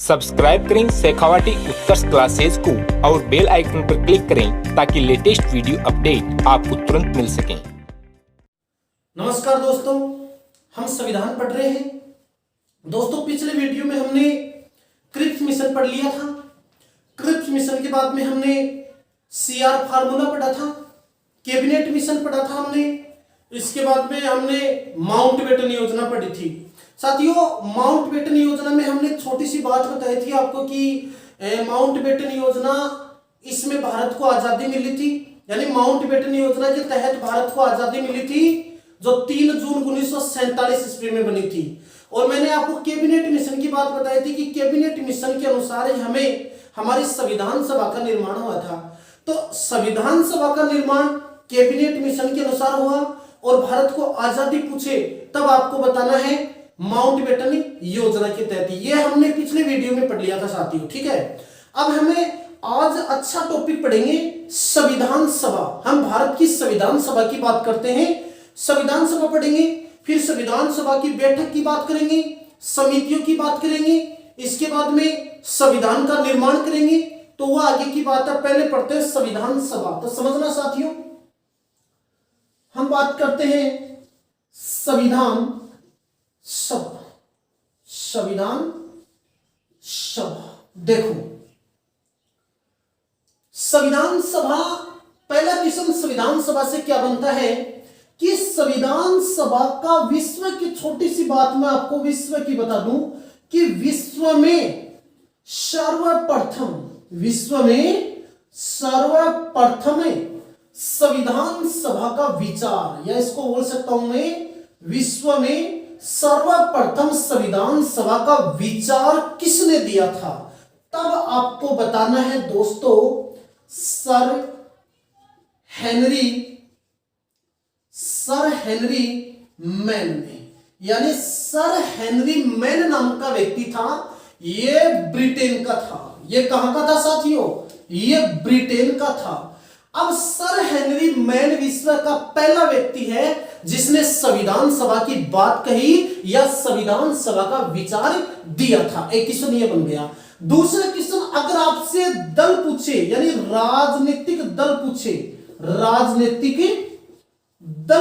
Subscribe करें शेखावाटी उत्कर्ष classes को और बेल आइकन पर क्लिक करें ताकि लेटेस्ट वीडियो अपडेट आपको तुरंत मिल सके। नमस्कार दोस्तों, हम संविधान पढ़ रहे हैं। दोस्तों, पिछले वीडियो में हमने क्रिप्स मिशन पढ़ लिया था। क्रिप्स मिशन के बाद में हमने सीआर फार्मूला पढ़ा था, कैबिनेट मिशन पढ़ा था हमने। इसके बाद में हमने माउंटबेटन योजना पढ़ी थी। साथियों, माउंटबेटन योजना में हमने छोटी सी बात बताई थी आपको कि माउंटबेटन योजना, इसमें भारत को आजादी मिली थी। यानी माउंटबेटन योजना के तहत भारत को आजादी मिली थी जो 3 जून 1947 ईस्वी में बनी थी। और मैंने आपको कैबिनेट मिशन की बात बताई थी कि कैबिनेट मिशन के अनुसार हमें हमारी संविधान सभा का निर्माण हुआ था। तो संविधान सभा का निर्माण कैबिनेट मिशन के अनुसार हुआ और भारत को आजादी पूछे तब आपको बताना है माउंटबेटन योजना के तहत। ये हमने पिछले वीडियो में पढ़ लिया था साथियों, ठीक है। अब हमें आज अच्छा टॉपिक पढ़ेंगे संविधान सभा। हम भारत की संविधान सभा की बात करते हैं। संविधान सभा पढ़ेंगे, फिर संविधान सभा की बैठक की बात करेंगे, समितियों की बात करेंगे, इसके बाद में संविधान का निर्माण करेंगे। तो वह आगे की बात है। पहले पढ़ते हैं संविधान सभा। तो समझना साथियों, हम बात करते हैं संविधान सभा। संविधान सभा, देखो संविधान सभा, पहला क्वेश्चन संविधान सभा से क्या बनता है कि संविधान सभा का विश्व की छोटी सी बात मैं आपको विश्व की बता दूं कि विश्व में सर्वप्रथम संविधान सभा का विचार, या इसको बोल सकता हूं मैं, विश्व में सर्वप्रथम संविधान सभा का विचार किसने दिया था? तब आपको बताना है दोस्तों, सर हेनरी मैन ने। यानी सर हेनरी मैन नाम का व्यक्ति था। ये ब्रिटेन का था। ये कहां का था साथियों? ये ब्रिटेन का था। अब सर हेनरी मैन विश्व का पहला व्यक्ति है जिसने संविधान सभा की बात कही या संविधान सभा का विचार दिया था। एक क्वेश्चन ये बन गया। दूसरा क्वेश्चन, अगर आपसे दल पूछे, यानी राजनीतिक दल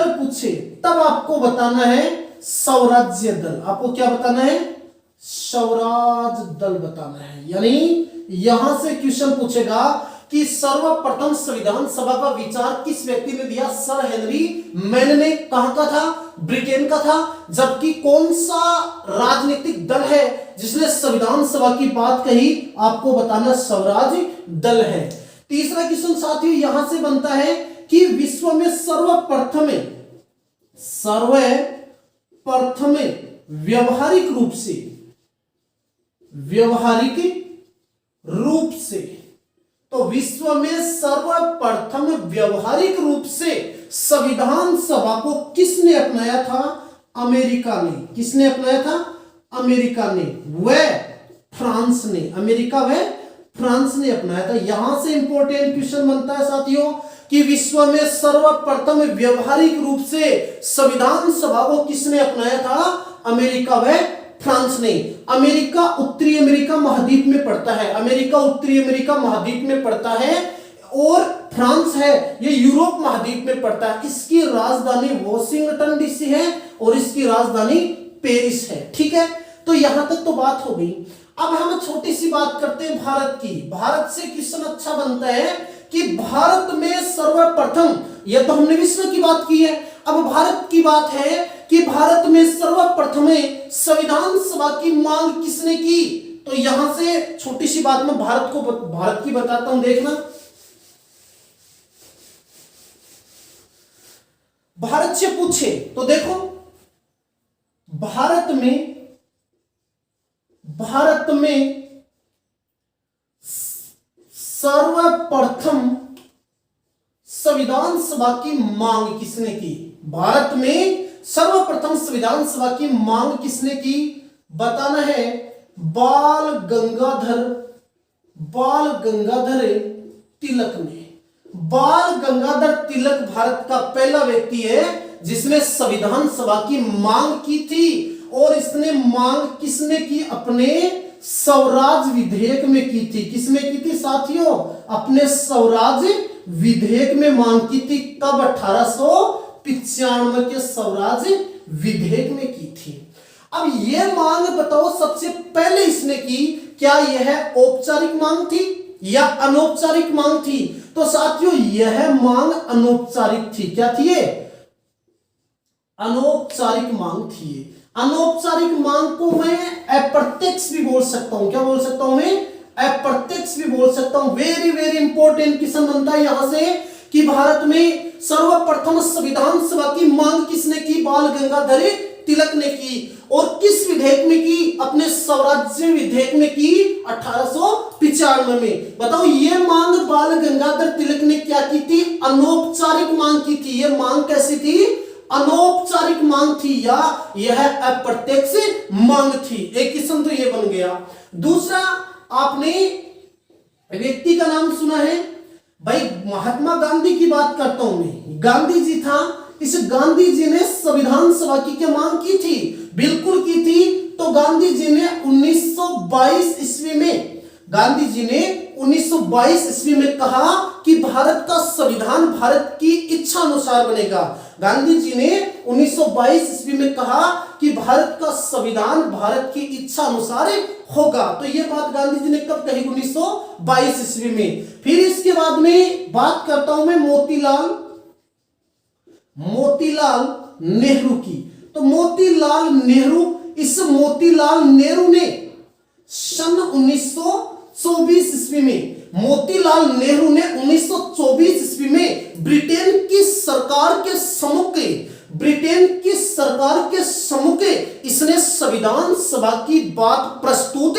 पूछे, तब आपको बताना है स्वराज्य दल। आपको क्या बताना है? स्वराज दल बताना है। यानी यहां से क्वेश्चन पूछेगा कि सर्वप्रथम संविधान सभा का विचार किस व्यक्ति ने दिया? सर हेनरी मैन ने। कहां का था? ब्रिटेन का था। जबकि कौन सा राजनीतिक दल है जिसने संविधान सभा की बात कही? आपको बताना स्वराज दल है। तीसरा क्वेश्चन साथियों यहां से बनता है कि विश्व में सर्वप्रथम व्यावहारिक रूप से, तो विश्व में सर्वप्रथम व्यावहारिक रूप से संविधान सभा को किसने अपनाया था? अमेरिका ने। किसने अपनाया था? अमेरिका ने, वह फ्रांस ने। अमेरिका व फ्रांस ने अपनाया था। यहां से इंपॉर्टेंट क्वेश्चन बनता है साथियों कि विश्व में सर्वप्रथम व्यावहारिक रूप से संविधान सभा को किसने अपनाया था? अमेरिका व फ्रांस ने। अमेरिका उत्तरी अमेरिका महाद्वीप में पड़ता है। अमेरिका उत्तरी अमेरिका महाद्वीप में पड़ता है और फ्रांस है ये यूरोप महाद्वीप में पड़ता है। इसकी राजधानी वॉशिंगटन डीसी है और इसकी राजधानी पेरिस है। ठीक है, तो यहां तक तो बात हो गई। अब हम छोटी सी बात करते हैं भारत की। भारत से क्वेश्चन अच्छा बनता है कि भारत में सर्वप्रथम, यह तो हमने विश्व की बात की है, अब भारत की बात है कि भारत में सर्वप्रथम संविधान सभा की मांग किसने की? तो यहां से छोटी सी बात मैं भारत की बताता हूं, देखना। भारत से पूछे तो देखो, भारत में सर्वप्रथम संविधान सभा की मांग किसने की? भारत में सर्वप्रथम संविधान सभा की मांग किसने की? बताना है बाल गंगाधर तिलक ने। बाल गंगाधर तिलक भारत का पहला व्यक्ति है जिसने संविधान सभा की मांग की थी। और इसने मांग किसने की? अपने स्वराज विधेयक में की थी। किसमें की थी साथियों? अपने स्वराज विधेयक में मांग की थी। कब? 1895 के स्वराज विधेयक में की थी। अब यह मांग बताओ सबसे पहले इसने की, क्या यह औपचारिक मांग थी या अनौपचारिक मांग थी? तो साथियों यह मांग अनौपचारिक थी। क्या थी ये? अनौपचारिक मांग थी। अनौपचारिक मांग को मैं अप्रत्यक्ष भी बोल सकता हूं। क्या बोल सकता हूं मैं? अप्रत्यक्ष भी बोल सकता हूं। वेरी वेरी इंपॉर्टेंट क्वेश्चन बनता है यहां से कि भारत में सर्वप्रथम संविधान सभा की मांग किसने की? बाल गंगाधर तिलक ने की। और किस विधेयक में की? अपने स्वराज्य विधेयक में की 1895 में। बताओ ये मांग बाल गंगाधर तिलक ने क्या की थी? अनौपचारिक मांग की थी। ये मांग कैसी थी? अनौपचारिक मांग थी या यह अप्रत्यक्ष मांग थी? एक किस्म तो ये बन गया। दूसरा, आपने व्यक्ति का नाम सुना है भाई, महात्मा गांधी की बात करता हूं मैं। गांधी जी था, इस गांधी जी ने संविधान सभा की क्या मांग की थी? बिल्कुल की थी। तो गांधी जी ने 1922 ईस्वी में, गांधी जी ने 1922 ईस्वी में कहा कि भारत का संविधान भारत की इच्छा अनुसार बनेगा। गांधी जी ने 1922 ईस्वी में कहा कि भारत का संविधान भारत की इच्छा अनुसार होगा। तो यह बात गांधी जी ने कब कही? 1922 ईस्वी में। फिर इसके बाद में बात करता हूं मैं मोतीलाल नेहरू की। तो मोतीलाल नेहरू, इस मोतीलाल नेहरू ने सन 1924 ईस्वी में, मोतीलाल नेहरू ने 1924 ईस्वी में ब्रिटेन की सरकार के सम्मुख इसने संविधान सभा की बात प्रस्तुत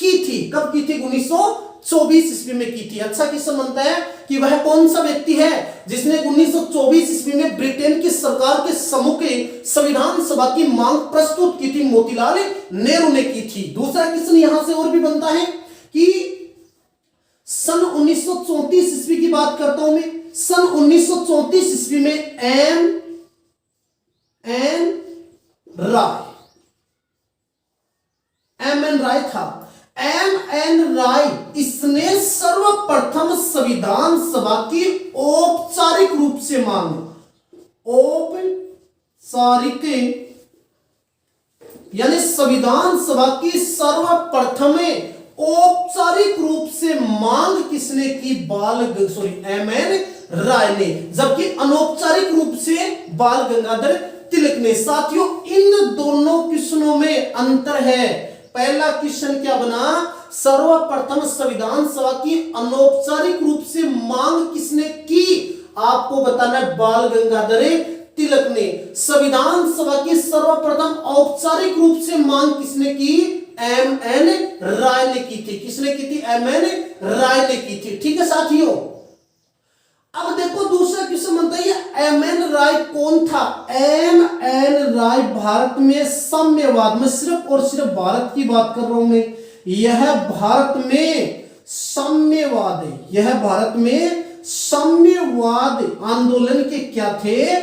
की थी। कब की थी? 1924 ईस्वी में की थी। अच्छा क्वेश्चन बनता है कि वह कौन सा व्यक्ति है जिसने 1924 ईस्वी में ब्रिटेन की सरकार के सम्मुख संविधान सभा की मांग प्रस्तुत की थी? मोतीलाल नेहरू ने की थी। दूसरा क्वेश्चन यहां से और भी बनता है कि सन 1934 ईस्वी की बात करता हूं मैं। सन 1934 ईस्वी में एम एन राय था। एम एन राय, इसने सर्वप्रथम संविधान सभा की औपचारिक रूप से मांग, औपचारिक यानी संविधान सभा की सर्वप्रथम औपचारिक रूप से मांग किसने की? एम एन राय ने। जबकि अनौपचारिक रूप से बाल गंगाधर तिलक ने। साथियों इन दोनों क्वेश्चनों में अंतर है। पहला क्वेश्चन क्या बना? सर्वप्रथम संविधान सभा की अनौपचारिक रूप से मांग किसने की? आपको बताना है बाल गंगाधर तिलक ने। संविधान सभा की सर्वप्रथम औपचारिक रूप से मांग किसने की? एम एन राय ने की थी। किसने की थी? एम एन राय ने की थी। ठीक है साथियों, अब देखो दूसरा क्वेश्चन बनता है एम एन राय कौन था? एम एन राय भारत में साम्यवाद, मैं सिर्फ और सिर्फ भारत की बात कर रहा हूं मैं, यह भारत में साम्यवाद है। यह भारत में साम्यवाद आंदोलन के क्या थे?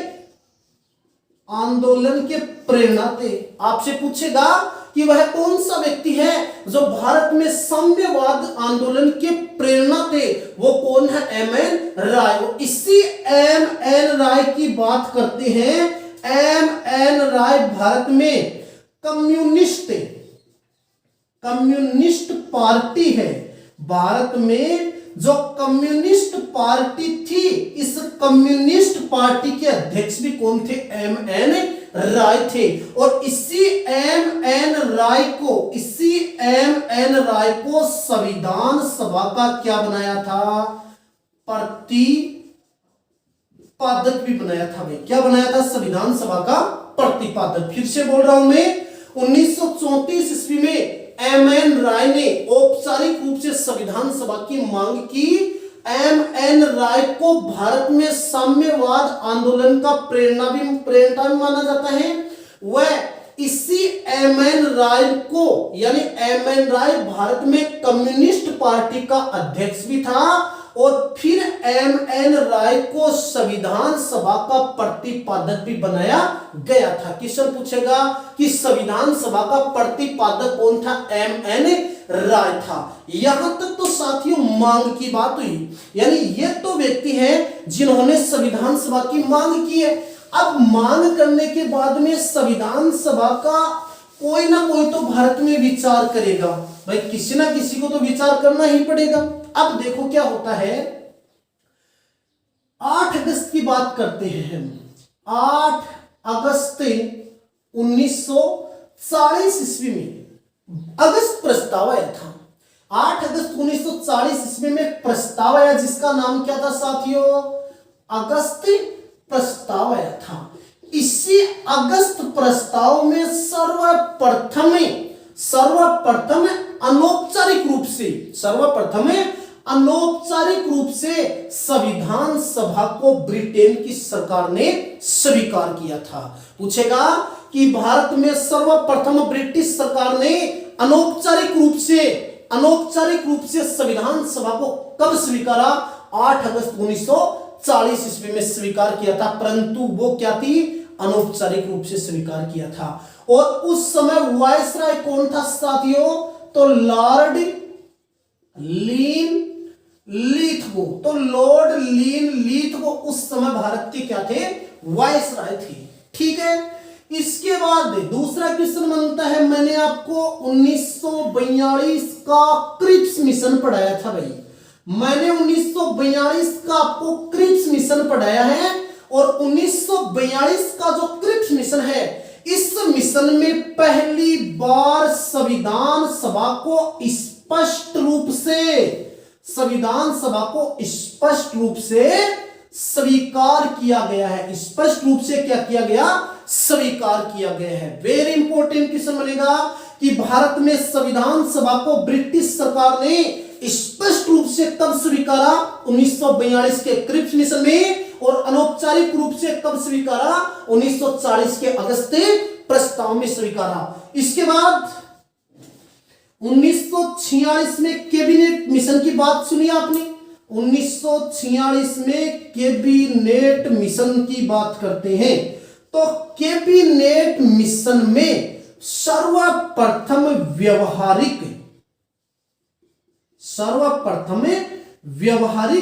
आंदोलन के प्रेरणा थे। आपसे पूछेगा कि वह कौन सा व्यक्ति है जो भारत में साम्यवाद आंदोलन के प्रेरणा थे? वो कौन है? एम एन राय। इसी एम एन राय की बात करते हैं। एम एन राय भारत में कम्युनिस्ट पार्टी है। भारत में जो कम्युनिस्ट पार्टी थी, इस कम्युनिस्ट पार्टी के अध्यक्ष भी कौन थे? एम एन राय थे। और इसी एम एन राय को संविधान सभा का क्या बनाया था? प्रतिपादक भी बनाया था भाई। क्या बनाया था? संविधान सभा का प्रतिपादक। फिर से बोल रहा हूं मैं, 1934 ईस्वी में एम एन राय ने औपचारिक रूप से संविधान सभा की मांग की। एम एन राय को भारत में साम्यवाद आंदोलन का प्रेरणा भी माना जाता है। वह इसी एम एन राय को, यानी एम एन राय भारत में कम्युनिस्ट पार्टी का अध्यक्ष भी था। और फिर एम एन राय को संविधान सभा का प्रतिपादक भी बनाया गया था। क्वेश्चन पूछेगा कि संविधान सभा का प्रतिपादक कौन था? एम एन राय था। यहां तक तो साथियों मांग की बात हुई, यानी ये तो व्यक्ति हैं जिन्होंने संविधान सभा की मांग की है। अब मांग करने के बाद में संविधान सभा का कोई ना कोई तो भारत में विचार करेगा, भाई किसी ना किसी को तो विचार करना ही पड़ेगा। अब देखो क्या होता है, 8 अगस्त की बात करते हैं हम। 8 अगस्त 1940 ईस्वी में अगस्त प्रस्ताव आया था। 8 अगस्त 1940 ईस्वी में प्रस्ताव आया जिसका नाम क्या था साथियों, अगस्त प्रस्ताव आया था। इसी अगस्त प्रस्ताव में सर्वप्रथम अनौपचारिक रूप से संविधान सभा को ब्रिटेन की सरकार ने स्वीकार किया था। पूछेगा कि भारत में सर्वप्रथम ब्रिटिश सरकार ने अनौपचारिक रूप से संविधान सभा को कब स्वीकारा, 8 अगस्त 1940 ईस्वी में स्वीकार किया था, परंतु वो क्या थी, अनौपचारिक रूप से स्वीकार किया था। और उस समय वायसराय कौन था साथियों, तो लॉर्ड लीन लीथगो उस समय भारत के क्या थे, वायसराय थे। ठीक है, इसके बाद दूसरा क्वेश्चन बनता है, मैंने आपको 1942 का क्रिप्स मिशन पढ़ाया था भाई, मैंने 1942 का आपको क्रिप्स मिशन पढ़ाया है। और 1942 का जो क्रिप्स मिशन है, इस मिशन में पहली बार संविधान सभा को स्पष्ट रूप से स्वीकार किया गया है। स्पष्ट रूप से क्या किया गया, स्वीकार किया गया है। वेरी इंपॉर्टेंट क्वेश्चन बनेगा कि भारत में संविधान सभा को ब्रिटिश सरकार ने स्पष्ट रूप से कब स्वीकारा, 1942 के क्रिप्स मिशन में, और अनौपचारिक रूप से कब स्वीकारा, 1940 के अगस्त प्रस्ताव में स्वीकारा। इसके बाद 1946 में कैबिनेट मिशन की बात सुनी आपने, 1946 में कैबिनेट मिशन की बात करते हैं। तो कैबिनेट मिशन में सर्वप्रथम व्यवहारिक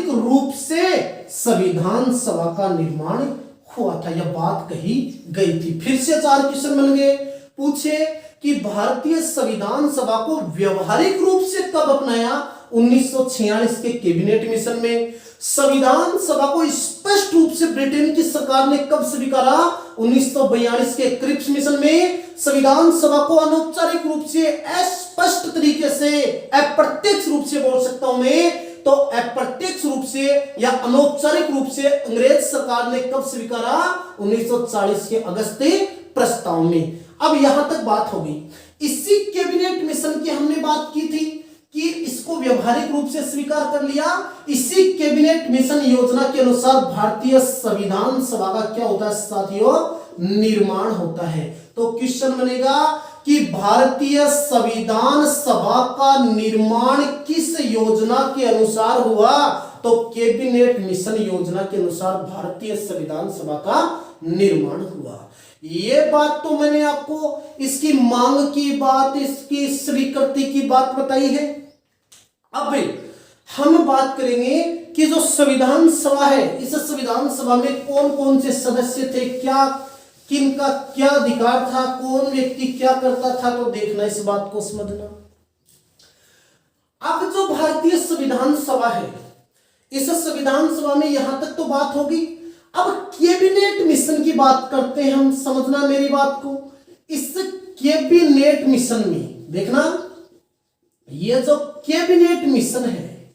रूप से संविधान सभा का निर्माण हुआ था, यह बात कही गई थी। फिर से 4 क्वेश्चन बन गए। पूछे कि भारतीय संविधान सभा को व्यवहारिक रूप से कब अपनाया, 1946 के कैबिनेट मिशन में। संविधान सभा को स्पष्ट रूप से ब्रिटेन की सरकार ने कब स्वीकारा, 1942 के क्रिप्स मिशन में। संविधान सभा को अनौपचारिक रूप से, अस्पष्ट तरीके से, अप्रत्यक्ष रूप से बोल सकता हूं मैं, तो अप्रत्यक्ष रूप से या अनौपचारिक रूप से अंग्रेज सरकार ने कब स्वीकारा, 1940 के अगस्त प्रस्ताव में। अब यहां तक बात हो गई। इसी कैबिनेट मिशन की हमने बात की थी कि इसको व्यवहारिक रूप से स्वीकार कर लिया। इसी कैबिनेट मिशन योजना के अनुसार भारतीय संविधान सभा का क्या होता है साथियों, निर्माण होता है। तो क्वेश्चन बनेगा कि भारतीय संविधान सभा का निर्माण किस योजना के अनुसार हुआ, तो कैबिनेट मिशन योजना के अनुसार भारतीय संविधान सभा का निर्माण हुआ। ये बात तो मैंने आपको इसकी मांग की बात, इसकी स्वीकृति की बात बताई है। अब हम बात करेंगे कि जो संविधान सभा है, इस संविधान सभा में कौन कौन से सदस्य थे, क्या किनका क्या अधिकार था, कौन व्यक्ति क्या करता था, तो देखना, इस बात को समझना। अब जो भारतीय संविधान सभा है, इस संविधान सभा में यहां तक तो बात होगी। अब कैबिनेट मिशन की बात करते हैं हम, समझना मेरी बात को। इस कैबिनेट मिशन में देखना, ये जो कैबिनेट मिशन है,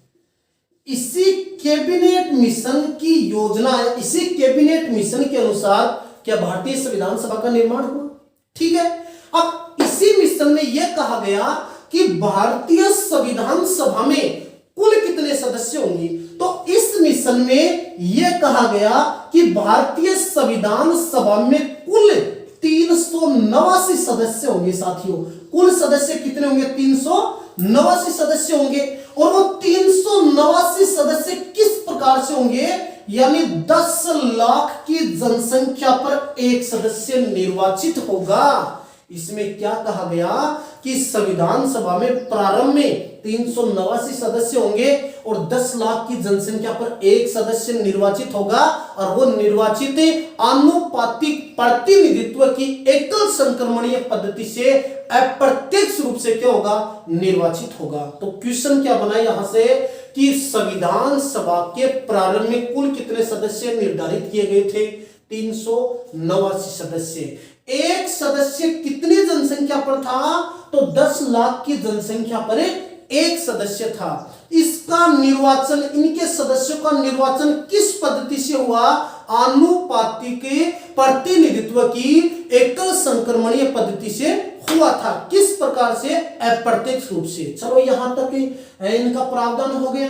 इसी कैबिनेट मिशन की योजना है, इसी कैबिनेट मिशन के अनुसार क्या भारतीय संविधान सभा का निर्माण हुआ। ठीक है, अब इसी मिशन में यह कहा गया कि भारतीय संविधान सभा में कुल कितने सदस्य होंगे, तो इस मिशन में यह कहा गया कि भारतीय संविधान सभा में कुल 389 सदस्य होंगे साथियों। कुल सदस्य कितने होंगे, 389 सदस्य होंगे। और वो 389 सदस्य किस प्रकार से होंगे, यानी 10 लाख की जनसंख्या पर एक सदस्य निर्वाचित होगा। इसमें क्या कहा गया कि संविधान सभा में प्रारंभ में 389 सदस्य होंगे और 10 लाख की जनसंख्या पर एक सदस्य निर्वाचित होगा और वो निर्वाचित आनुपातिक प्रतिनिधित्व की एकल संक्रमणीय पद्धति से अप्रत्यक्ष रूप से क्या होगा, निर्वाचित होगा। तो क्वेश्चन क्या बना यहां से कि संविधान सभा के प्रारंभ में कुल कितने सदस्य निर्धारित किए गए थे? 389 सदस्य। एक सदस्य कितनी जनसंख्या पर था? तो 10 लाख की जनसंख्या पर एक सदस्य था। इसका निर्वाचन, इनके सदस्यों का निर्वाचन किस पद्धति से हुआ? आनुपातिक प्रतिनिधित्व की एकल संक्रमणीय पद्धति से हुआ था। किस प्रकार से? अप्रत्यक्ष रूप से। चलो यहां तक इनका प्रावधान हो गया।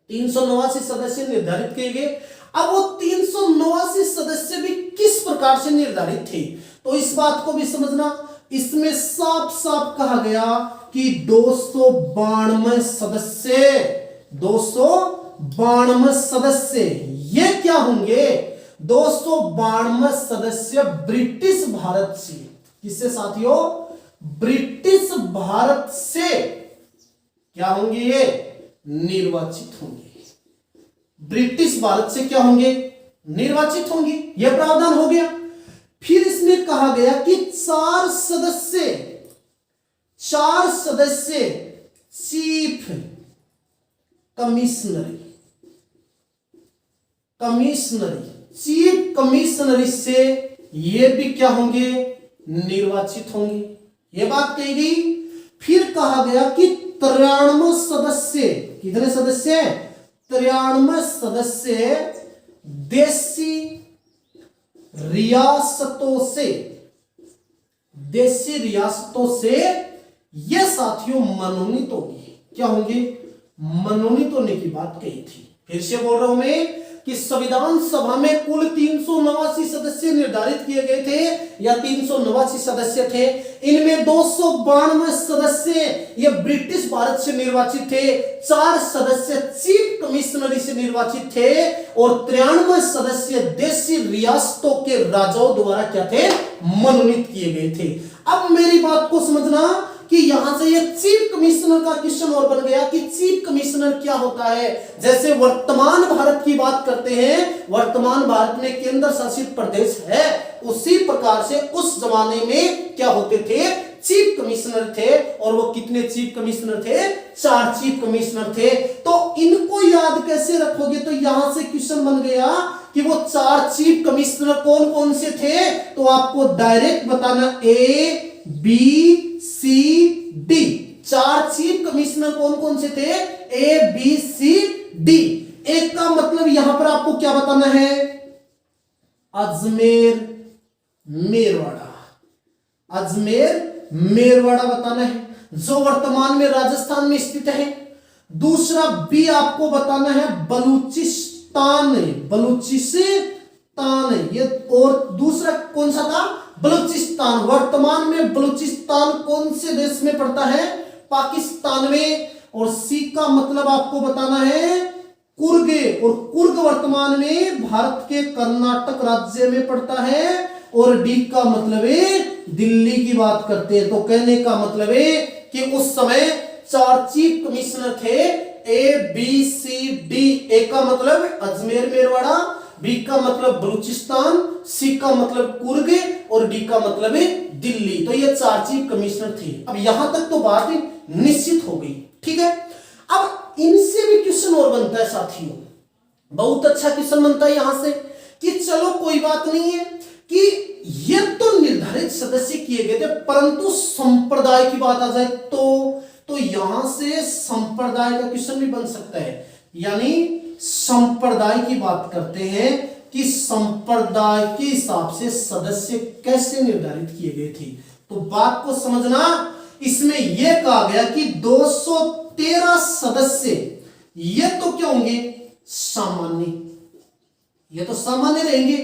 389 सदस्य निर्धारित किए गए। अब वो 389 सदस्य भी किस प्रकार से निर्धारित थे, तो इस बात को भी समझना। इसमें साफ साफ कहा गया कि 292 सदस्य, 292 सदस्य ये क्या होंगे? 292 सदस्य ब्रिटिश भारत से, किससे साथियों? ब्रिटिश भारत से क्या होंगे? ये निर्वाचित होंगे। ब्रिटिश भारत से क्या होंगे? निर्वाचित होंगे। यह प्रावधान हो गया। फिर इसमें कहा गया कि 4 सदस्य चीफ चीफ कमिश्नरी से ये भी क्या होंगे? निर्वाचित होंगे। ये बात कही गई। फिर कहा गया कि 93 सदस्य, कितने सदस्य? 93 सदस्य देशी रियासतों से ये साथियों मनोनीत होंगे। क्या होंगे? मनोनीत होने की बात कही थी। फिर से बोल रहा हूं मैं कि संविधान सभा में कुल 389 सदस्य निर्धारित किए गए थे या 389 सदस्य थे। इनमें 292 सदस्य ये ब्रिटिश भारत से निर्वाचित थे, 4 सदस्य चीफ कमिश्नरी से निर्वाचित थे और 93 सदस्य देशी रियासतों के राजाओं द्वारा क्या थे? मनोनीत किए गए थे। अब मेरी बात को समझना कि यहां से ये चीफ कमिश्नर का क्वेश्चन और बन गया कि चीफ कमिश्नर क्या होता है। जैसे वर्तमान भारत की बात करते हैं, वर्तमान भारत में केंद्र शासित प्रदेश है, उसी प्रकार से उस जमाने में क्या होते थे? चीफ कमिश्नर थे। और वो कितने चीफ कमिश्नर थे? 4 चीफ कमिश्नर थे। तो इनको याद कैसे रखोगे? तो यहां से क्वेश्चन बन गया कि वो 4 चीफ कमिश्नर कौन कौन से थे, तो आपको डायरेक्ट बताना A B C D। 4 chief commissioner कौन कौन से थे? A B C D। एक का मतलब यहां पर आपको क्या बताना है? अजमेर मेरवाड़ा बताना है, जो वर्तमान में राजस्थान में स्थित है। दूसरा बी आपको बताना है बलूचिस्तान, ये। और दूसरा कौन सा था? बलूचिस्तान। वर्तमान में बलूचिस्तान कौन से देश में पड़ता है? पाकिस्तान में। और सी का मतलब आपको बताना है कुर्ग, और कुर्ग वर्तमान में भारत के कर्नाटक राज्य में पड़ता है। और डी का मतलब है दिल्ली की बात करते हैं। तो कहने का मतलब है कि उस समय 4 चीफ कमिश्नर थे, A B C D। ए का मतलब अजमेर मेरवाड़ा, बी का मतलब बलूचिस्तान, सी का मतलब कुर्ग और डी का मतलब है दिल्ली। तो ये 4 चीफ कमिश्नर थे। अब यहां तक तो बात निश्चित हो गई, ठीक है। अब इनसे भी क्वेश्चन और बनता है साथियों, बहुत अच्छा क्वेश्चन बनता है यहां से कि चलो कोई बात नहीं है कि ये तो निर्धारित सदस्य किए गए थे, परंतु संप्रदाय की बात आ जाए तो यहां से संप्रदाय का क्वेश्चन भी बन सकता है। यानी संप्रदाय की बात करते हैं कि संप्रदाय के हिसाब से सदस्य कैसे निर्धारित किए गए थे। तो बात को समझना, इसमें यह कहा गया कि 213 सदस्य ये तो क्या होंगे? सामान्य, ये तो सामान्य रहेंगे।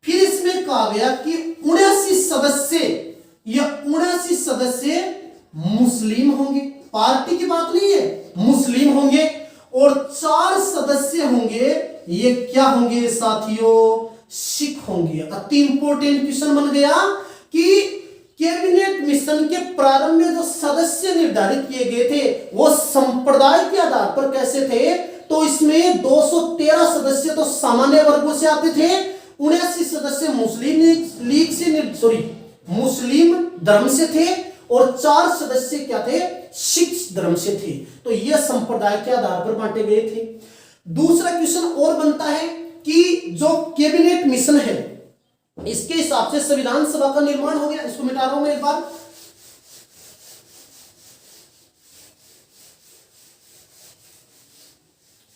फिर इसमें कहा गया कि 79 सदस्य मुस्लिम होंगे। पार्टी की बात नहीं है, मुस्लिम होंगे। और 4 सदस्य होंगे, ये क्या होंगे साथियों? सिख होंगे। अति इंपॉर्टेंट क्वेश्चन बन गया कि कैबिनेट मिशन के प्रारंभ में जो सदस्य निर्धारित किए गए थे वो संप्रदाय के आधार पर कैसे थे? तो इसमें 213 सदस्य तो सामान्य वर्गों से आते थे, 79 सदस्य मुस्लिम धर्म से थे और 4 सदस्य क्या थे? सिख धर्म से थे। तो यह संप्रदाय के आधार पर बांटे गए थे। दूसरा क्वेश्चन और बनता है कि जो कैबिनेट मिशन है इसके हिसाब से संविधान सभा का निर्माण हो गया। इसको मिटा रहा हूं मैं एक बार।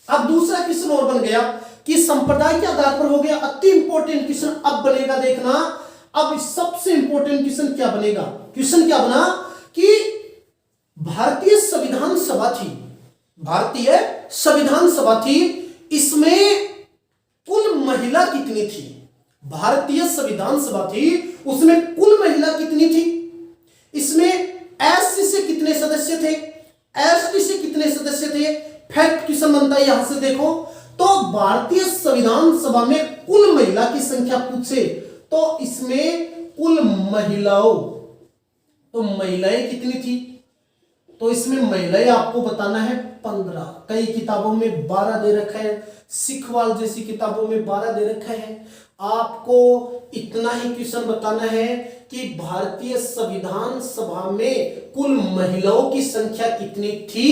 अब दूसरा क्वेश्चन और बन गया कि संप्रदाय के आधार पर हो गया। अति इंपॉर्टेंट क्वेश्चन अब बनेगा, देखना। अब सबसे इंपॉर्टेंट क्वेश्चन क्या बनेगा? क्वेश्चन क्या बना कि भारतीय संविधान सभा थी, भारतीय संविधान सभा थी, इसमें कुल महिला कितनी थी? भारतीय संविधान सभा थी, उसमें कुल महिला कितनी थी? इसमें एससी से कितने सदस्य थे? एसटी से कितने सदस्य थे? फैक्ट क्वेश्चन बनता है। यहां से देखो तो भारतीय संविधान सभा में कुल महिला की संख्या पूछे तो इसमें कुल महिलाओं, तो महिलाएं कितनी थी? तो इसमें महिलाएं आपको बताना है 15। कई किताबों में 12 दे रखा है, सिखवाल जैसी किताबों में 12 दे रखा है। आपको इतना ही क्वेश्चन बताना है कि भारतीय संविधान सभा में कुल महिलाओं की संख्या कितनी थी?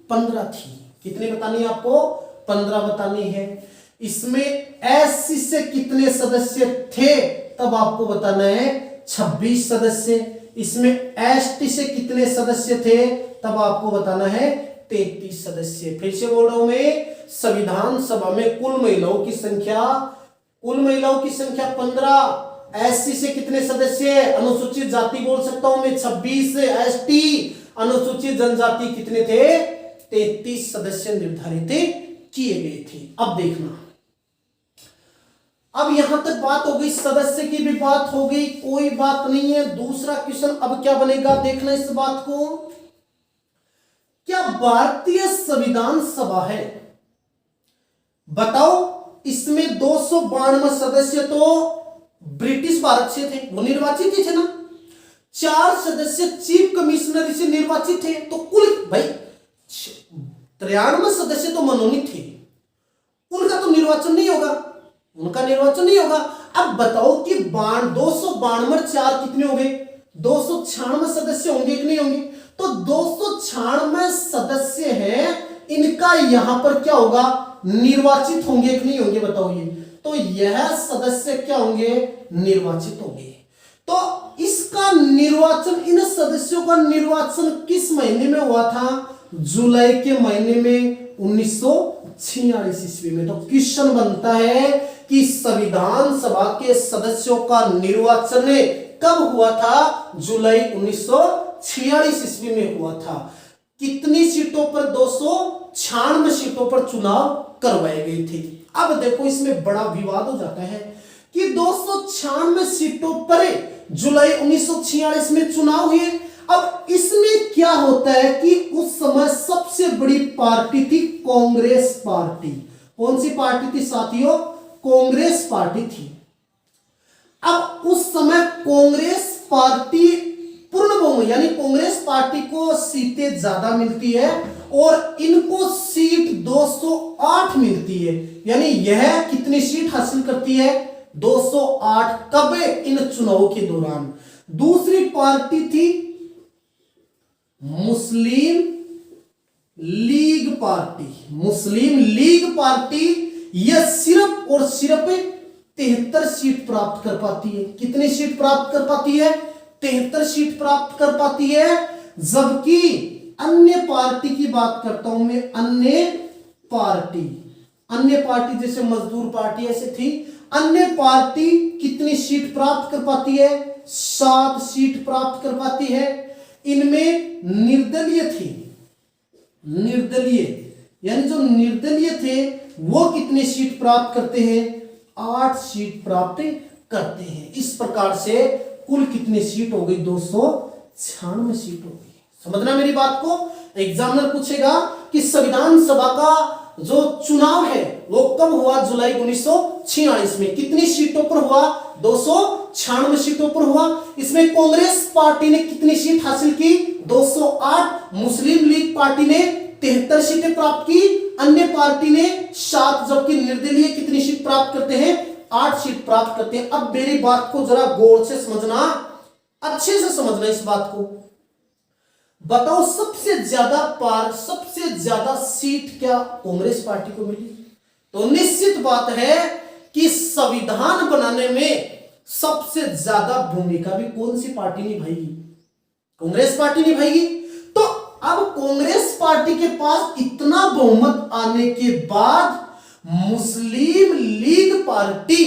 15 थी। कितनी बतानी है आपको? 15 बतानी है। इसमें एससी से कितने सदस्य थे? तब आपको बताना है 26 सदस्य। इसमें एसटी से कितने सदस्य थे? तब आपको बताना है 33 सदस्य। फिर से बोल रहा हूं मैं, संविधान सभा में कुल महिलाओं की संख्या 15। एससी से कितने सदस्य? अनुसूचित जाति बोल सकता हूं मैं 26। एसटी अनुसूचित जनजाति कितने थे? 33 सदस्य निर्धारित किए गए थे। अब देखना, अब यहां तक बात हो गई, सदस्य की भी बात हो गई, कोई बात नहीं है। दूसरा क्वेश्चन अब क्या बनेगा, देखना इस बात को। क्या भारतीय संविधान सभा है, बताओ, इसमें 292 सदस्य तो ब्रिटिश भारत से थे, वो निर्वाचित ही थे ना। 4 सदस्य चीफ कमिश्नर से निर्वाचित थे। तो कुल भाई 93 सदस्य तो मनोनीत थे, उनका तो निर्वाचन नहीं होगा, उनका निर्वाचन नहीं होगा। अब बताओ कि 292 4 कितने हो गए? 296 सदस्य होंगे कि नहीं होंगे? तो 296 सदस्य हैं, इनका यहां पर क्या होगा? निर्वाचित होंगे कि नहीं होंगे? बताओ ये। तो यह सदस्य क्या होंगे? निर्वाचित होंगे। तो इसका निर्वाचन, इन सदस्यों का निर्वाचन किस महीने में हुआ था? जुलाई के महीने में 1946 ईस्वी में। तो क्वेश्चन बनता है कि संविधान सभा के सदस्यों का निर्वाचन कब हुआ था? जुलाई 1946 ईस्वी में हुआ था। कितनी सीटों पर? 296 सीटों पर चुनाव करवाए गए थे। अब देखो इसमें बड़ा विवाद हो जाता है कि 296 सीटों पर जुलाई 1946 में चुनाव हुए। अब इसमें क्या होता है कि उस समय सबसे बड़ी पार्टी थी कांग्रेस पार्टी। कौन सी पार्टी थी साथियों? कांग्रेस पार्टी थी। अब उस समय कांग्रेस पार्टी पूर्ण बहुमत, यानी कांग्रेस पार्टी को सीटें ज्यादा मिलती है और इनको सीट 208 मिलती है। यानी यह कितनी सीट हासिल करती है? 208। कब? इन चुनावों के दौरान। दूसरी पार्टी थी मुस्लिम लीग पार्टी। मुस्लिम लीग पार्टी यह सिर्फ और सिर्फ 73 सीट प्राप्त कर पाती है। कितनी सीट प्राप्त कर पाती है? 73 सीट प्राप्त कर पाती है। जबकि अन्य पार्टी की बात करता हूं मैं, अन्य पार्टी जैसे मजदूर पार्टी ऐसे थी। अन्य पार्टी कितनी सीट प्राप्त कर पाती है? 7 सीट प्राप्त कर पाती है। इनमें निर्दलीय थे, निर्दलीय यानी जो निर्दलीय थे वो कितने सीट प्राप्त करते हैं? 8 सीट प्राप्त करते हैं। इस प्रकार से कुल कितनी सीट हो गई? 296 सीट हो गई। समझना मेरी बात को। एग्जामिनर पूछेगा कि संविधान सभा का जो चुनाव है वो कब हुआ? जुलाई 1946 में। कितनी सीटों पर हुआ? 296 सीटों पर हुआ। इसमें कांग्रेस पार्टी ने कितनी सीट हासिल की? 208। मुस्लिम लीग पार्टी ने 73 सीटें प्राप्त की, अन्य पार्टी ने 7, जबकि निर्दलीय कितनी सीट प्राप्त करते हैं? 8 सीट प्राप्त करते हैं। अब मेरी बात को जरा गौर से समझना, अच्छे से समझना इस बात को। बताओ सबसे ज्यादा सीट क्या कांग्रेस पार्टी को मिली? तो निश्चित बात है कि संविधान बनाने में सबसे ज्यादा भूमिका भी कौन सी पार्टी निभाएगी? कांग्रेस पार्टी निभाएगी। तो अब कांग्रेस पार्टी के पास इतना बहुमत आने के बाद मुस्लिम लीग पार्टी,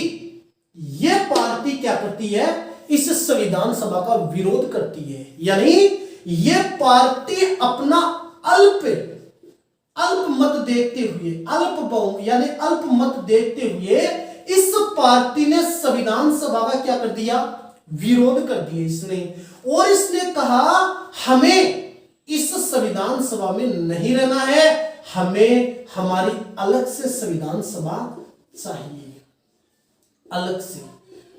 यह पार्टी क्या करती है? इस संविधान सभा का विरोध करती है। यानी यह पार्टी अपना अल्प मत देखते हुए, अल्प मत देखते हुए इस पार्टी ने संविधान सभा का क्या कर दिया? विरोध कर दिया इसने। और इसने कहा हमें इस संविधान सभा में नहीं रहना है, हमें हमारी अलग से संविधान सभा चाहिए,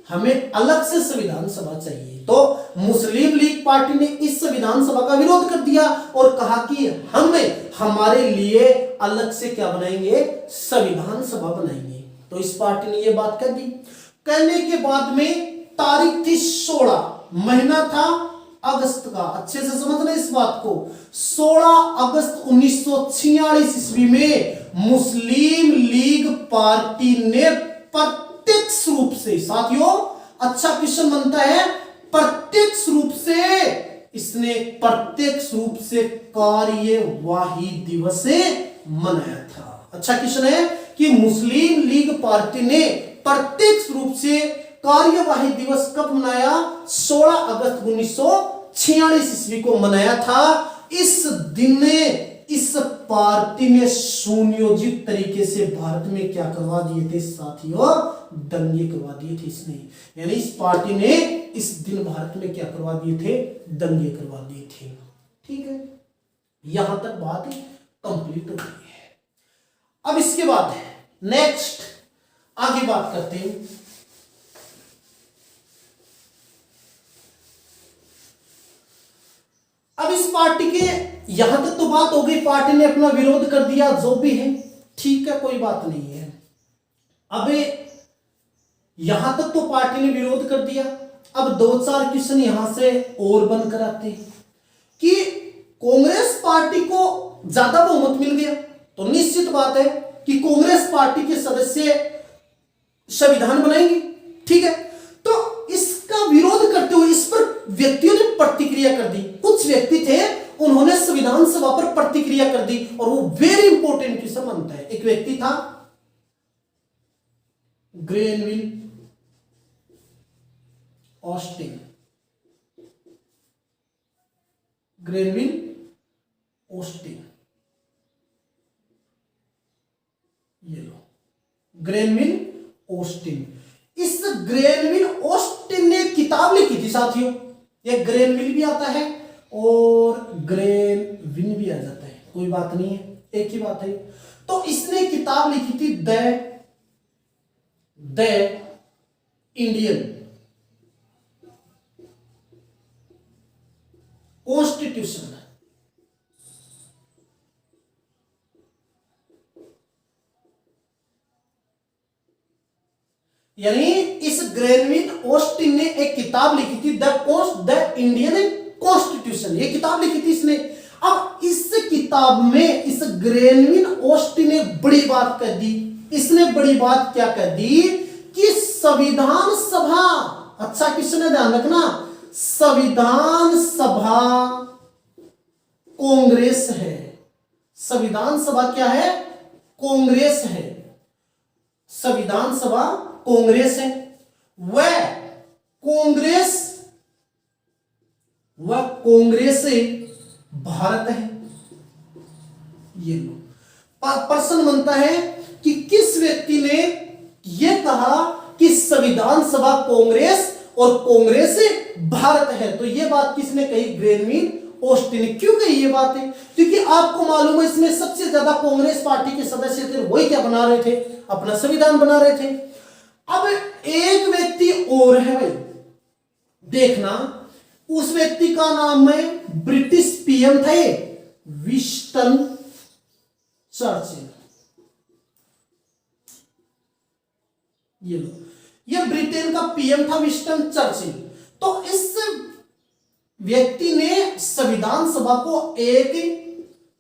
हमें अलग से संविधान सभा चाहिए। तो मुस्लिम लीग पार्टी ने इस संविधान सभा का विरोध कर दिया और कहा कि हमें हमारे लिए अलग से क्या बनाएंगे? संविधान सभा बनाएंगे। तो इस पार्टी ने यह बात कह दी। कहने के बाद में तारीख थी 16, महीना था अगस्त का। अच्छे से समझना इस बात को। 16 अगस्त 1946 ईस्वी में मुस्लिम लीग पार्टी ने प्रत्यक्ष रूप से, साथियों अच्छा क्वेश्चन बनता है, प्रत्यक्ष रूप से कार्यवाही दिवस मनाया था। अच्छा क्वेश्चन है कि मुस्लिम लीग पार्टी ने प्रत्यक्ष रूप से कार्यवाही दिवस कब मनाया? 16 अगस्त 1946 ईस्वी को मनाया था। इस दिन इस पार्टी ने सुनियोजित तरीके से भारत में क्या करवा दिए थे साथियों? दंगे करवा दिए थे इसने। यानी इस पार्टी ने इस दिन भारत में क्या करवा दिए थे? दंगे करवा दिए थे। ठीक है, यहां तक बात कंप्लीट हो गई है। अब इसके बाद नेक्स्ट आगे बात करते हैं। अब इस पार्टी के यहां तक तो बात हो गई, पार्टी ने अपना विरोध कर दिया, जो भी है ठीक है, कोई बात नहीं है। अब यहां तक तो पार्टी ने विरोध कर दिया। अब 2-4 क्वेश्चन यहां से और बनकर आते हैं कि कांग्रेस पार्टी को ज्यादा बहुमत मिल गया, तो निश्चित बात है कि कांग्रेस पार्टी के सदस्य संविधान बनाएंगे। ठीक है, तो इसका विरोध करते हुए इस पर व्यक्तियों ने प्रतिक्रिया कर दी। कुछ व्यक्ति थे, उन्होंने संविधान सभा पर प्रतिक्रिया कर दी, और वो वेरी इंपॉर्टेंट क्वेश्चन बनता है। एक व्यक्ति था ग्रेनविल ऑस्टिन। ये लो, ग्रेनविल ऑस्टिन। इस ग्रेनविल ऑस्टिन ने किताब लिखी थी साथियों। ये ग्रेनविल भी आता है और ग्रेनविल भी आ जाता है, कोई बात नहीं है, एक ही बात है। तो इसने किताब लिखी थी द इंडियन कॉन्स्टिट्यूशन। यानी इस ग्रेनविल ऑस्टिन ने एक किताब लिखी थी द इंडियन कॉन्स्टिट्यूशन, ये किताब लिखी थी इसने। अब इस किताब में इस ग्रेनविल ऑस्टिन ने बड़ी बात कह दी। इसने बड़ी बात क्या कह दी कि संविधान सभा, अच्छा क्वेश्चन है, ध्यान रखना, संविधान सभा कांग्रेस है। संविधान सभा क्या है? कांग्रेस है। संविधान सभा कांग्रेस है। वह कांग्रेस भारत है। ये लो, प्रश्न बनता है कि किस व्यक्ति ने यह कहा कि संविधान सभा कांग्रेस और कांग्रेस भारत है? तो यह बात किसने कही? ग्रेनविल ऑस्टिन ने। क्यों कही ये बात है? क्योंकि आपको मालूम है इसमें सबसे ज्यादा कांग्रेस पार्टी के सदस्य थे, वही क्या बना रहे थे? अपना संविधान बना रहे थे। अब एक व्यक्ति और है भाई, देखना, उस व्यक्ति का नाम है ब्रिटिश पीएम थे विंस्टन चर्चिल। ये लो, ये ब्रिटेन का पीएम था विंस्टन चर्चिल। तो इस व्यक्ति ने संविधान सभा को एक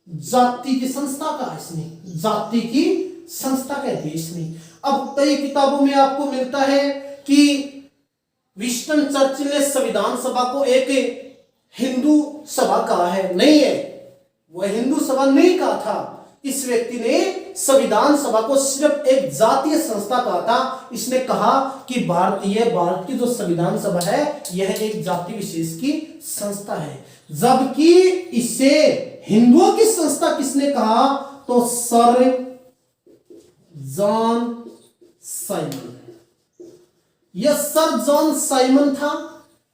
जाति की संस्था कहा, इसने जाति की संस्था कहती है इसने। अब कई किताबों में आपको मिलता है कि विंस्टन चर्चिल ने संविधान सभा को एक हिंदू सभा कहा है, नहीं है, वह हिंदू सभा नहीं कहा था। इस व्यक्ति ने संविधान सभा को सिर्फ एक जातीय संस्था कहा था। इसने कहा कि भारत की जो संविधान सभा है यह एक जाति विशेष की संस्था है, जबकि इसे हिंदुओं की संस्था किसने कहा, तो सर जॉन साइमन। यह सर जॉन साइमन था,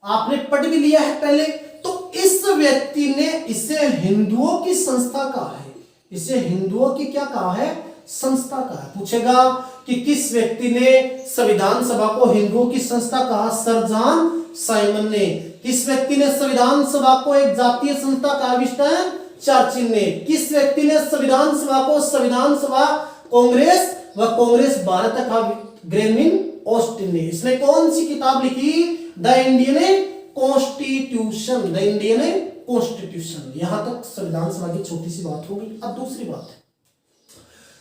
आपने पढ़ भी लिया है पहले। तो इस व्यक्ति ने इसे हिंदुओं की संस्था कहा है, इसे हिंदुओं की क्या कहा है, संस्था कहा है। पूछेगा कि किस व्यक्ति ने संविधान सभा को हिंदुओं की संस्था कहा, सर जॉन साइमन ने। किस व्यक्ति ने संविधान सभा को एक जातीय संस्था कहा, विंस्टन चर्चिल ने। किस व्यक्ति ने संविधान सभा को संविधान सभा कांग्रेस व कांग्रेस भारत का ग्रेमिन ऑस्टिन ने। इसने कौन सी किताब लिखी, the Indian constitution, the Indian constitution. यहां तक संविधान सभा की छोटी सी बात होगी। अब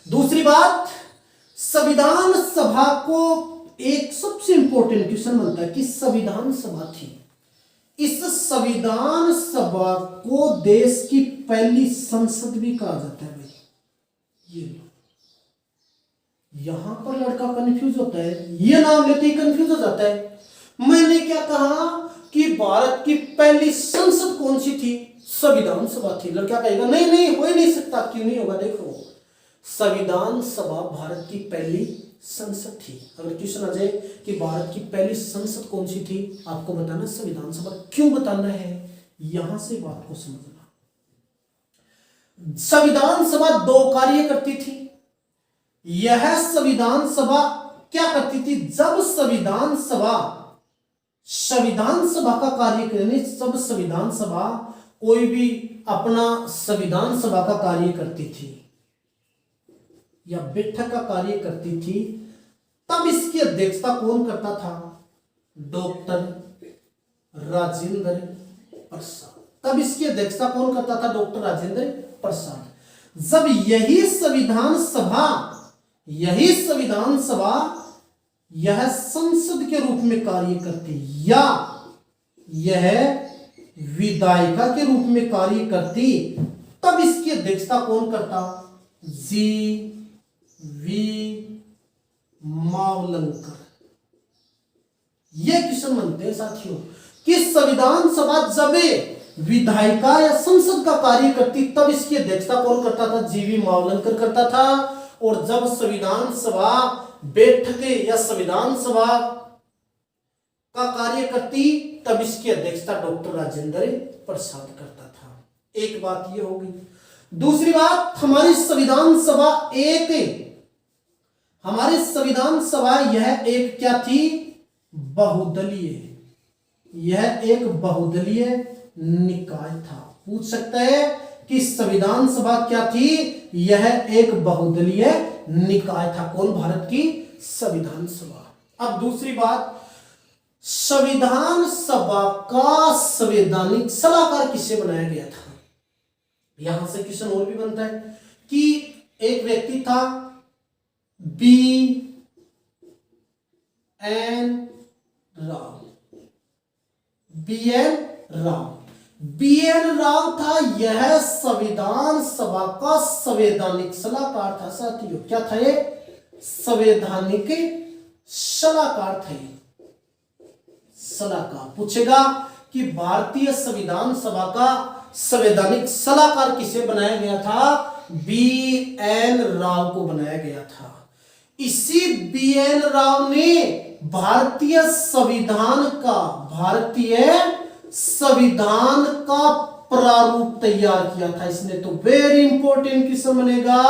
दूसरी बात, संविधान सभा को एक सबसे इंपॉर्टेंट क्वेश्चन बनता है कि संविधान सभा थी, इस संविधान सभा को देश की पहली संसद भी कहा जाता है भाई। ये लो, यहां पर लड़का कंफ्यूज होता है, ये नाम लेते ही कंफ्यूज हो जाता है। मैंने क्या कहा कि भारत की पहली संसद कौन सी थी, संविधान सभा थी। लड़का कहेगा नहीं नहीं, हो ही नहीं सकता। क्यों नहीं होगा, देखो, संविधान सभा भारत की पहली संसद थी। अगर क्वेश्चन आ जाए कि भारत की पहली संसद कौन सी थी, आपको बताना संविधान सभा। क्यों बताना है, यहां से बात को समझना। संविधान सभा दो कार्य करती थी। यह संविधान सभा क्या करती थी, जब संविधान सभा का कार्य करने, जब संविधान सभा कोई भी अपना संविधान सभा का कार्य करती थी या बैठक का कार्य करती थी, तब इसकी अध्यक्षता कौन करता था, डॉक्टर राजेंद्र प्रसाद। तब इसकी अध्यक्षता कौन करता था, डॉक्टर राजेंद्र प्रसाद। जब यही संविधान सभा यह संसद के रूप में कार्य करती या यह विधायिका के रूप में कार्य करती, तब इसकी अध्यक्षता कौन करता, जी.वी. मावलंकर। यह क्वेश्चन बनते हैं साथियों कि संविधान सभा जब विधायिका या संसद का कार्य करती, तब इसकी अध्यक्षता कौन करता था, जी.वी. मावलंकर करता था। और जब संविधान सभा बैठक या संविधान सभा का कार्य करती, तब इसकी अध्यक्षता डॉक्टर राजेंद्र प्रसाद करता था। एक बात यह होगी। दूसरी बात, हमारी संविधान सभा यह एक क्या थी, बहुदलीय। यह एक बहुदलीय निकाय था। पूछ सकता है कि संविधान सभा क्या थी, यह एक बहुदलीय निकाय था। कौन, भारत की संविधान सभा। अब दूसरी बात, संविधान सभा का संवैधानिक सलाहकार किसे बनाया गया था। यहां से क्वेश्चन और भी बनता है कि एक व्यक्ति था बी.एन. राव। बी.एन. राव था, यह संविधान सभा का संवैधानिक सलाहकार था। साथियों क्या था ये, संवैधानिक सलाहकार थे। सलाहकार पूछेगा कि भारतीय संविधान सभा का संवैधानिक सलाहकार किसे बनाया गया था, बी.एन. राव को बनाया गया था। इसी बी.एन. राव ने भारतीय संविधान का प्रारूप तैयार किया था इसने। तो वेरी इंपॉर्टेंट क्वेश्चन बनेगा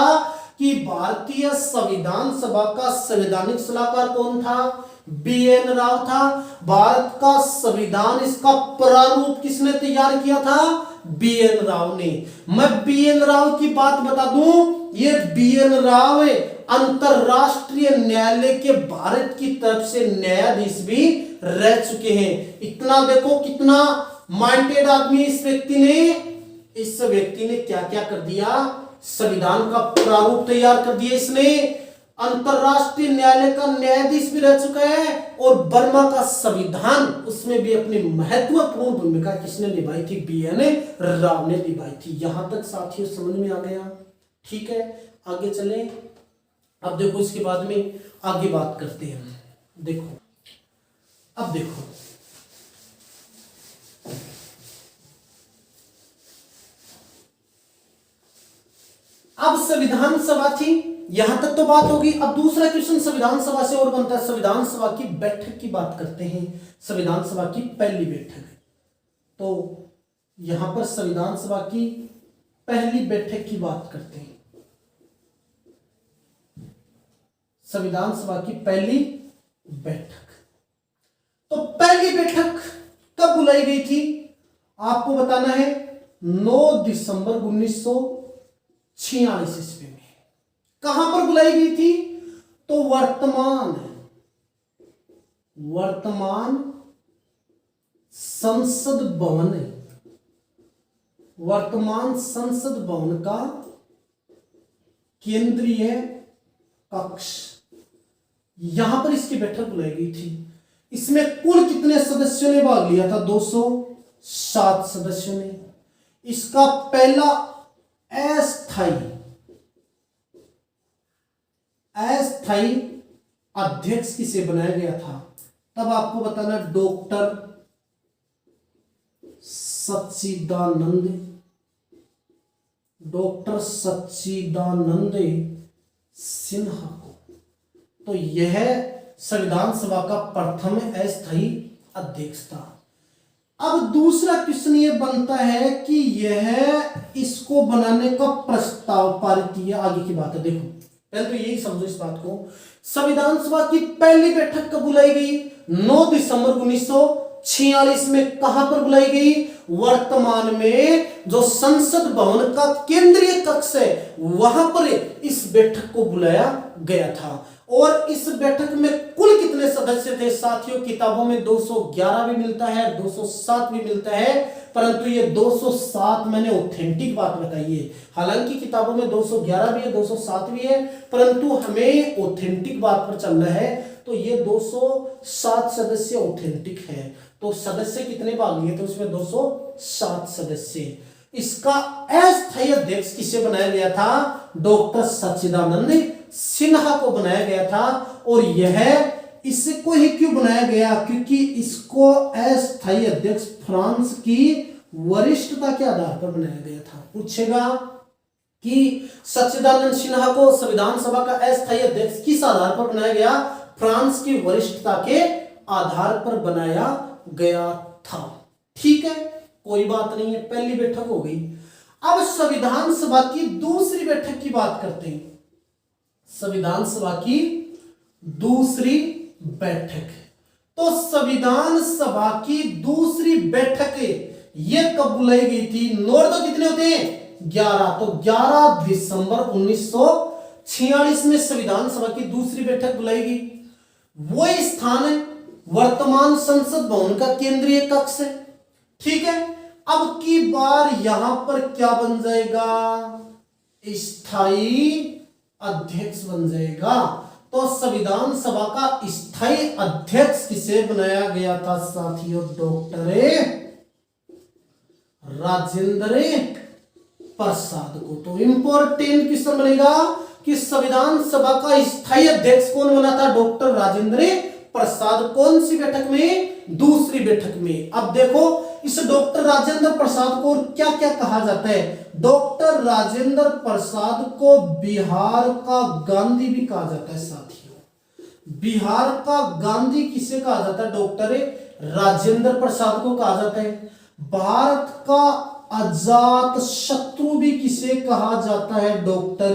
कि भारतीय संविधान सभा का संवैधानिक सलाहकार कौन था, BN राव था। भारत का संविधान, इसका प्रारूप किसने तैयार किया था? BN राव ने। मैं BN राव की बात बता दूं, ये BN राव अंतरराष्ट्रीय न्यायालय के भारत की तरफ से न्यायाधीश भी रह चुके हैं। इतना देखो कितना माइंडेड आदमी इस व्यक्ति ने। इस व्यक्ति ने क्या क्या कर दिया? संविधान का प्रारूप तैयार कर दिया इसने, अंतरराष्ट्रीय न्यायालय का न्यायाधीश भी रह चुका है, और बर्मा का संविधान, उसमें भी अपनी महत्वपूर्ण भूमिका किसने निभाई थी? BN राव ने निभाई थी। यहां तक साथियों समझ में आ गया? ठीक है, आगे चले। अब देखो इसके बाद में आगे बात करते हैं। देखो, अब देखो, अब संविधान सभा थी, यहां तक तो बात होगी। अब दूसरा क्वेश्चन संविधान सभा से और बनता है। संविधान सभा की बैठक की बात करते हैं। संविधान सभा की पहली बैठक, तो यहां पर संविधान सभा की पहली बैठक की बात करते हैं। संविधान सभा की पहली बैठक, तो पहली बैठक कब बुलाई गई थी? आपको बताना है 9 दिसंबर 1946 ईस्वी में। कहां पर बुलाई गई थी? तो वर्तमान संसद भवन, वर्तमान संसद भवन का केंद्रीय कक्ष, यहां पर इसकी बैठक बुलाई गई थी। इसमें कुल कितने सदस्यों ने भाग लिया था? 207 सदस्यों ने। इसका पहला अस्थायी अध्यक्ष किसे बनाया गया था? तब आपको बताना डॉक्टर सच्चिदानंद सिन्हा को। तो यह संविधान सभा का प्रथम अस्थायी अध्यक्ष था। अब दूसरा क्वेश्चन ये बनता है कि यह इसको बनाने का प्रस्ताव पारित किया, आगे की बात है। देखो पहले तो यही समझो इस बात को, संविधान सभा की पहली बैठक कब बुलाई गई? 9 दिसंबर 1946 में। कहां पर बुलाई गई? वर्तमान में जो संसद भवन का केंद्रीय कक्ष है वहां पर इस बैठक को बुलाया गया था। और इस बैठक में कुल कितने सदस्य थे? साथियों किताबों में 211 भी मिलता है, 207 भी मिलता है, परंतु ये 207 मैंने ऑथेंटिक बात बताई है। हालांकि किताबों में 211 भी है, 207 भी है, परंतु हमें ऑथेंटिक बात पर चलना है। तो ये 207 सदस्य ऑथेंटिक है। तो सदस्य कितने भाग लिए थे उसमें? 207 सदस्य। इसका अस्थायी अध्यक्ष किसे बनाया गया था? डॉक्टर सच्चिदानंद सिन्हा को बनाया गया था। और यह इसको ही क्यों बनाया गया? क्योंकि इसको अस्थायी अध्यक्ष फ्रांस की वरिष्ठता के आधार पर बनाया गया था। पूछेगा कि सच्चिदानंद सिन्हा को संविधान सभा का अस्थायी अध्यक्ष किस आधार पर बनाया गया? फ्रांस की वरिष्ठता के आधार पर बनाया गया था। ठीक है, कोई बात नहीं है, पहली बैठक हो गई। अब संविधान सभा की दूसरी बैठक की बात करते हैं। संविधान सभा की दूसरी बैठक, तो संविधान सभा की दूसरी बैठक ये कब बुलाई गई थी? नोट तो कितने होते हैं? 11। तो 11 दिसंबर 1946 में संविधान सभा की दूसरी बैठक बुलाई गई। वही स्थान है, वर्तमान संसद भवन का केंद्रीय कक्ष है। ठीक है, अब की बार यहां पर क्या बन जाएगा? स्थायी अध्यक्ष बन जाएगा। तो संविधान सभा का स्थायी अध्यक्ष किसे बनाया गया था साथियों? डॉक्टर राजेंद्र प्रसाद को। तो इंपॉर्टेंट क्वेश्चन बनेगा कि संविधान सभा का स्थायी अध्यक्ष कौन बना था? डॉक्टर राजेंद्र प्रसाद। कौन सी बैठक में? दूसरी बैठक में। अब देखो इस डॉक्टर राजेंद्र प्रसाद को क्या क्या कहा जाता है? डॉक्टर राजेंद्र प्रसाद को बिहार का गांधी भी कहा जाता है साथियों। बिहार का गांधी किसे कहा जाता है? डॉक्टर राजेंद्र प्रसाद को कहा जाता है। भारत का अजात शत्रु भी किसे कहा जाता है? डॉक्टर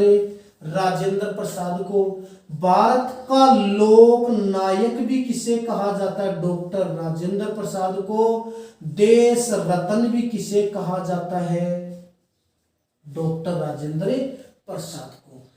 राजेंद्र प्रसाद को। भारत का लोक नायक भी किसे कहा जाता है? डॉक्टर राजेंद्र प्रसाद को। देश रत्न भी किसे कहा जाता है? डॉक्टर राजेंद्र प्रसाद को।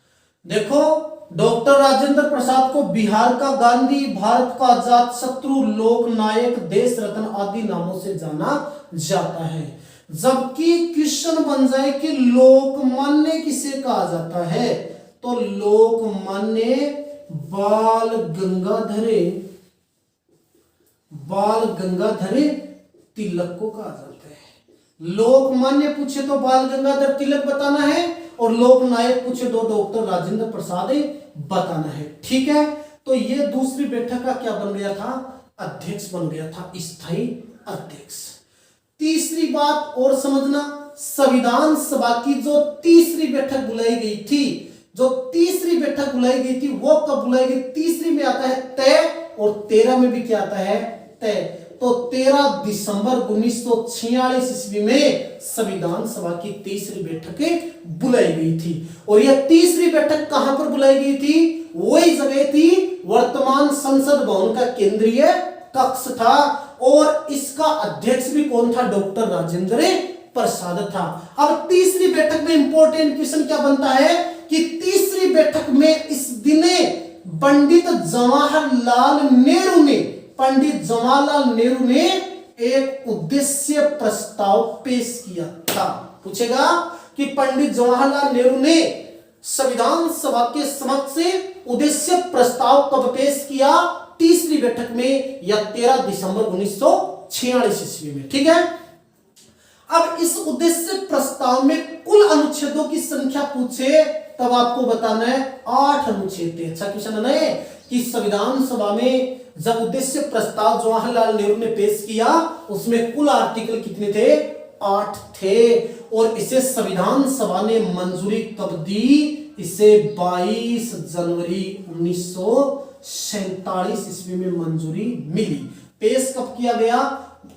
देखो, डॉक्टर राजेंद्र प्रसाद को बिहार का गांधी, भारत का अजात शत्रु, लोक नायक, देश रत्न आदि नामों से जाना जाता है। जबकि क्वेश्चन बन जाए कि लोकमान्य किसे कहा जाता है, तो लोकमान्य बाल गंगाधर तिलक को कहा जाता है। लोकमान्य पूछे तो बाल गंगाधर तिलक बताना है, और लोक नायक पूछे तो डॉक्टर राजेंद्र प्रसाद बताना है। ठीक है, तो ये दूसरी बैठक का क्या बन गया था? अध्यक्ष बन गया था, स्थायी अध्यक्ष। तीसरी बात और समझना, संविधान सभा की जो तीसरी बैठक बुलाई गई थी, वो कब बुलाई गई? तीसरी में आता है तय, और 13 में भी क्या आता है? तय। तो 13 दिसंबर 1946 ईस्वी में संविधान सभा की तीसरी बैठक बुलाई गई थी। और यह तीसरी बैठक कहां पर बुलाई गई थी? वही जगह थी, वर्तमान संसद भवन का केंद्रीय कक्ष था, और इसका अध्यक्ष भी कौन था? डॉक्टर राजेंद्र प्रसाद था। अब तीसरी बैठक में इंपॉर्टेंट क्वेश्चन क्या बनता है कि तीसरी बैठक में इस दिने पंडित जवाहरलाल नेहरू ने एक उद्देश्य प्रस्ताव पेश किया था। पूछेगा कि पंडित जवाहरलाल नेहरू ने संविधान सभा के समक्ष उद्देश्य प्रस्ताव कब पेश किया? तीसरी बैठक में, या 13 दिसंबर 1946 ईस्वी में। ठीक है, अब इस उद्देश्य प्रस्ताव में कुल अनुच्छेदों की संख्या पूछे तब आपको बताना है 8 अनुच्छेद थे। अच्छा क्वेश्चन है कि संविधान सभा में जब उद्देश्य प्रस्ताव जवाहरलाल नेहरू ने पेश किया, उसमें कुल आर्टिकल कितने थे? 8 थे। और इसे संविधान सभा ने मंजूरी कब दी? इसे 22 जनवरी 1947 ईस्वी में मंजूरी मिली। पेश कब किया गया?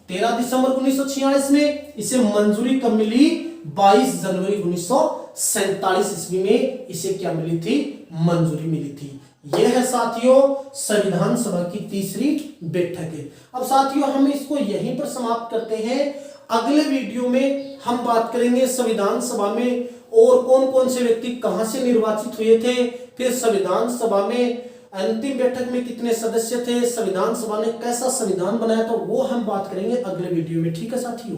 13 दिसंबर 1946 में। इसे मंजूरी कब मिली? 22 जनवरी 1947 ईस्वी में इसे क्या मिली थी? मंजूरी मिली थी। यह है साथियों संविधान सभा की तीसरी बैठक है। अब साथियों हम इसको यहीं पर समाप्त करते हैं। अगले वीडियो में हम बात करेंगे संविधान सभा में और कौन कौन से व्यक्ति कहां से निर्वाचित हुए थे, फिर संविधान सभा में अंतिम बैठक में कितने सदस्य थे, संविधान सभा ने कैसा संविधान बनाया था, वो हम बात करेंगे अगले वीडियो में। ठीक है साथियों।